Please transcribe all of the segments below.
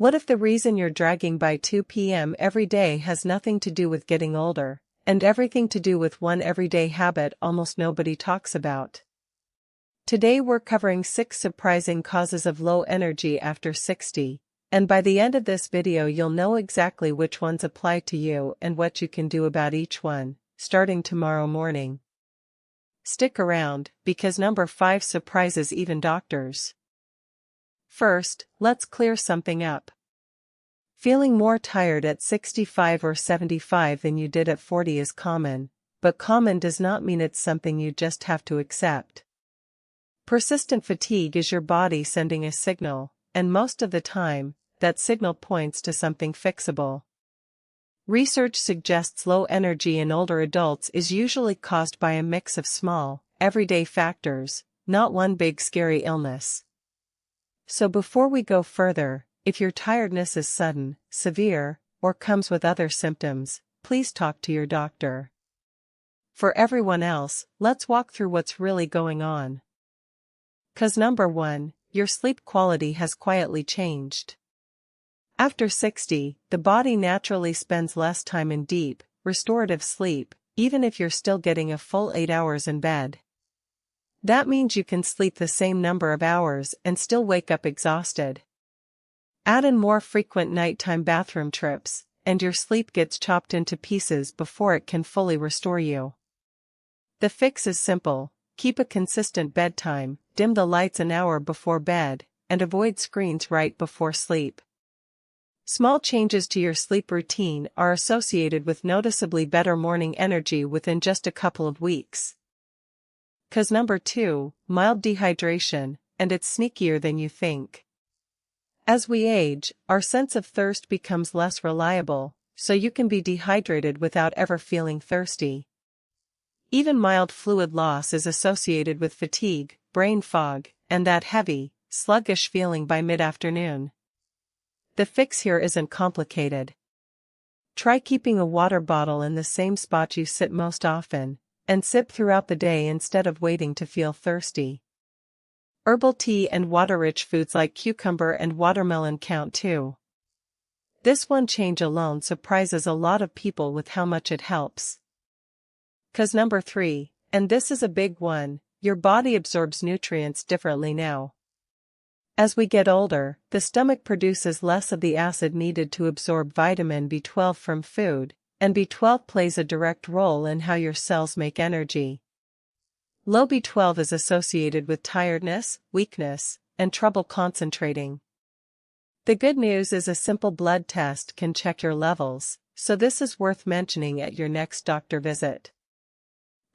What if the reason you're dragging by 2 p.m. every day has nothing to do with getting older, and everything to do with one everyday habit almost nobody talks about? Today we're covering 6 surprising causes of low energy after 60, and by the end of this video you'll know exactly which ones apply to you and what you can do about each one, starting tomorrow morning. Stick around, because number 5 surprises even doctors. First, let's clear something up. Feeling more tired at 65 or 75 than you did at 40 is common, but common does not mean it's something you just have to accept. Persistent fatigue is your body sending a signal, and most of the time, that signal points to something fixable. Research suggests low energy in older adults is usually caused by a mix of small, everyday factors, not one big scary illness. So before we go further, if your tiredness is sudden, severe, or comes with other symptoms, please talk to your doctor. For everyone else, let's walk through what's really going on. Cause number 1, your sleep quality has quietly changed. After 60, the body naturally spends less time in deep, restorative sleep, even if you're still getting a full 8 hours in bed. That means you can sleep the same number of hours and still wake up exhausted. Add in more frequent nighttime bathroom trips, and your sleep gets chopped into pieces before it can fully restore you. The fix is simple: keep a consistent bedtime, dim the lights an hour before bed, and avoid screens right before sleep. Small changes to your sleep routine are associated with noticeably better morning energy within just a couple of weeks. Cause number 2, mild dehydration, and it's sneakier than you think. As we age, our sense of thirst becomes less reliable, so you can be dehydrated without ever feeling thirsty. Even mild fluid loss is associated with fatigue, brain fog, and that heavy, sluggish feeling by mid-afternoon. The fix here isn't complicated. Try keeping a water bottle in the same spot you sit most often, and sip throughout the day instead of waiting to feel thirsty. Herbal tea and water-rich foods like cucumber and watermelon count too. This one change alone surprises a lot of people with how much it helps. Cause number 3, and this is a big one, your body absorbs nutrients differently now. As we get older, the stomach produces less of the acid needed to absorb vitamin B12 from food, and B12 plays a direct role in how your cells make energy. Low B12 is associated with tiredness, weakness, and trouble concentrating. The good news is a simple blood test can check your levels, so this is worth mentioning at your next doctor visit.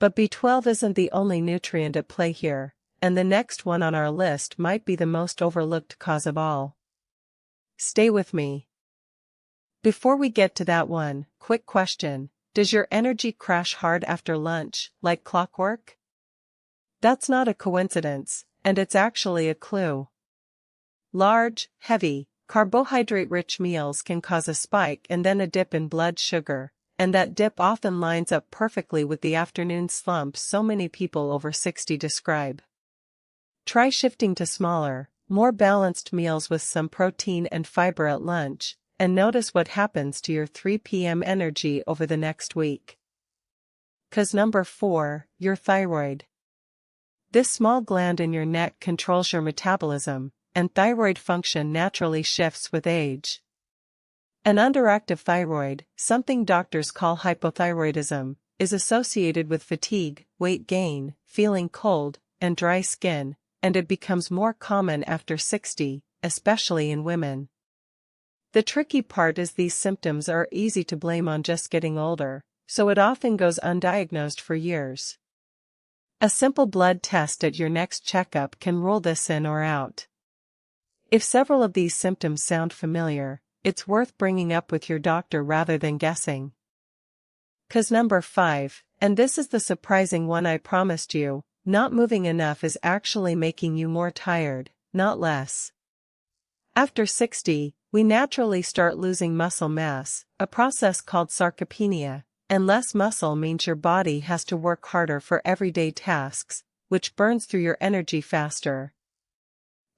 But B12 isn't the only nutrient at play here, and the next one on our list might be the most overlooked cause of all. Stay with me. Before we get to that one, quick question: does your energy crash hard after lunch, like clockwork? That's not a coincidence, and it's actually a clue. Large, heavy, carbohydrate-rich meals can cause a spike and then a dip in blood sugar, and that dip often lines up perfectly with the afternoon slump so many people over 60 describe. Try shifting to smaller, more balanced meals with some protein and fiber at lunch, and notice what happens to your 3 p.m. energy over the next week. Cause number 4, your thyroid. This small gland in your neck controls your metabolism, and thyroid function naturally shifts with age. An underactive thyroid, something doctors call hypothyroidism, is associated with fatigue, weight gain, feeling cold, and dry skin, and it becomes more common after 60, especially in women. The tricky part is these symptoms are easy to blame on just getting older, so it often goes undiagnosed for years. A simple blood test at your next checkup can rule this in or out. If several of these symptoms sound familiar, it's worth bringing up with your doctor rather than guessing. Cause number 5, and this is the surprising one I promised you, not moving enough is actually making you more tired, not less. After 60, we naturally start losing muscle mass, a process called sarcopenia, and less muscle means your body has to work harder for everyday tasks, which burns through your energy faster.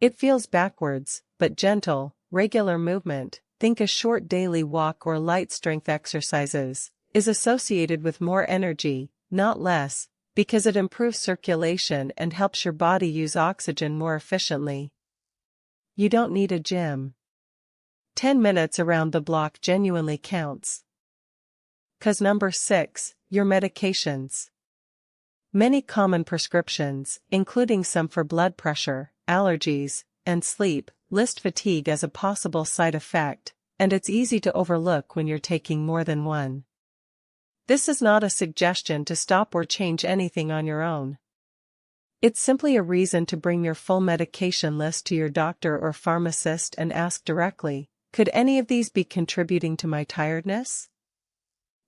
It feels backwards, but gentle, regular movement, think a short daily walk or light strength exercises, is associated with more energy, not less, because it improves circulation and helps your body use oxygen more efficiently. You don't need a gym. 10 minutes around the block genuinely counts. 'Cause number 6, your medications. Many common prescriptions, including some for blood pressure, allergies, and sleep, list fatigue as a possible side effect, and it's easy to overlook when you're taking more than one. This is not a suggestion to stop or change anything on your own. It's simply a reason to bring your full medication list to your doctor or pharmacist and ask directly, could any of these be contributing to my tiredness?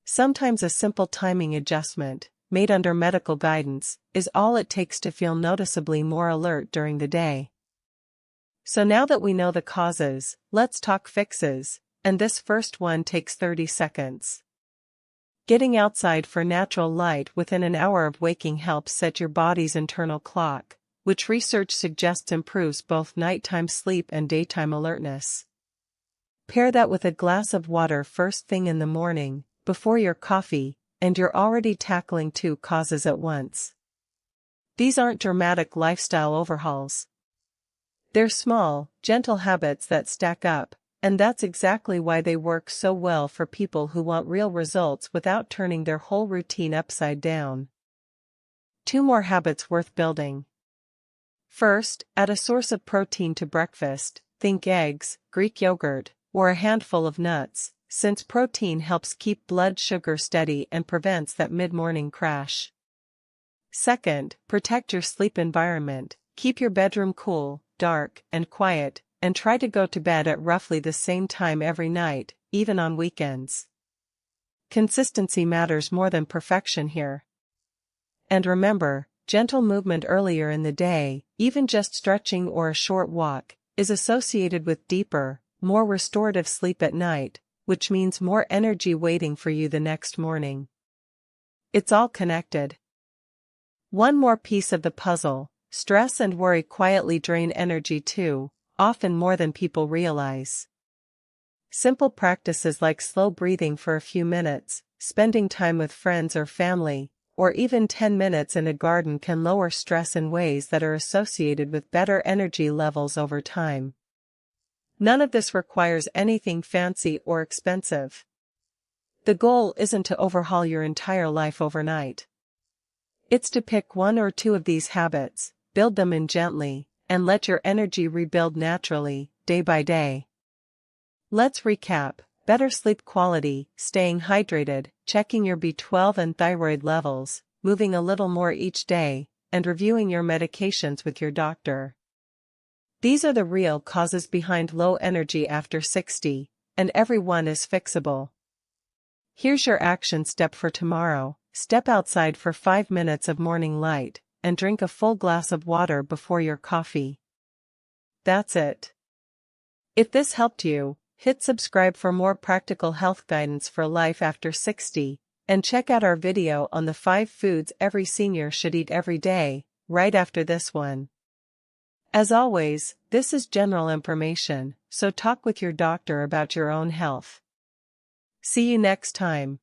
Sometimes a simple timing adjustment, made under medical guidance, is all it takes to feel noticeably more alert during the day. So now that we know the causes, let's talk fixes, and this first one takes 30 seconds. Getting outside for natural light within an hour of waking helps set your body's internal clock, which research suggests improves both nighttime sleep and daytime alertness. Pair that with a glass of water first thing in the morning, before your coffee, and you're already tackling 2 causes at once. These aren't dramatic lifestyle overhauls. They're small, gentle habits that stack up, and that's exactly why they work so well for people who want real results without turning their whole routine upside down. 2 more habits worth building. First, add a source of protein to breakfast, think eggs, Greek yogurt, or a handful of nuts, since protein helps keep blood sugar steady and prevents that mid-morning crash. Second, protect your sleep environment, keep your bedroom cool, dark, and quiet, and try to go to bed at roughly the same time every night, even on weekends. Consistency matters more than perfection here. And remember, gentle movement earlier in the day, even just stretching or a short walk, is associated with deeper, more restorative sleep at night, which means more energy waiting for you the next morning. It's all connected. One more piece of the puzzle: stress and worry quietly drain energy too, often more than people realize. Simple practices like slow breathing for a few minutes, spending time with friends or family, or even 10 minutes in a garden can lower stress in ways that are associated with better energy levels over time. None of this requires anything fancy or expensive. The goal isn't to overhaul your entire life overnight. It's to pick 1 or 2 of these habits, build them in gently, and let your energy rebuild naturally, day by day. Let's recap: better sleep quality, staying hydrated, checking your B12 and thyroid levels, moving a little more each day, and reviewing your medications with your doctor. These are the real causes behind low energy after 60, and every one is fixable. Here's your action step for tomorrow: step outside for 5 minutes of morning light, and drink a full glass of water before your coffee. That's it. If this helped you, hit subscribe for more practical health guidance for life after 60, and check out our video on the 5 foods every senior should eat every day, right after this one. As always, this is general information, so talk with your doctor about your own health. See you next time.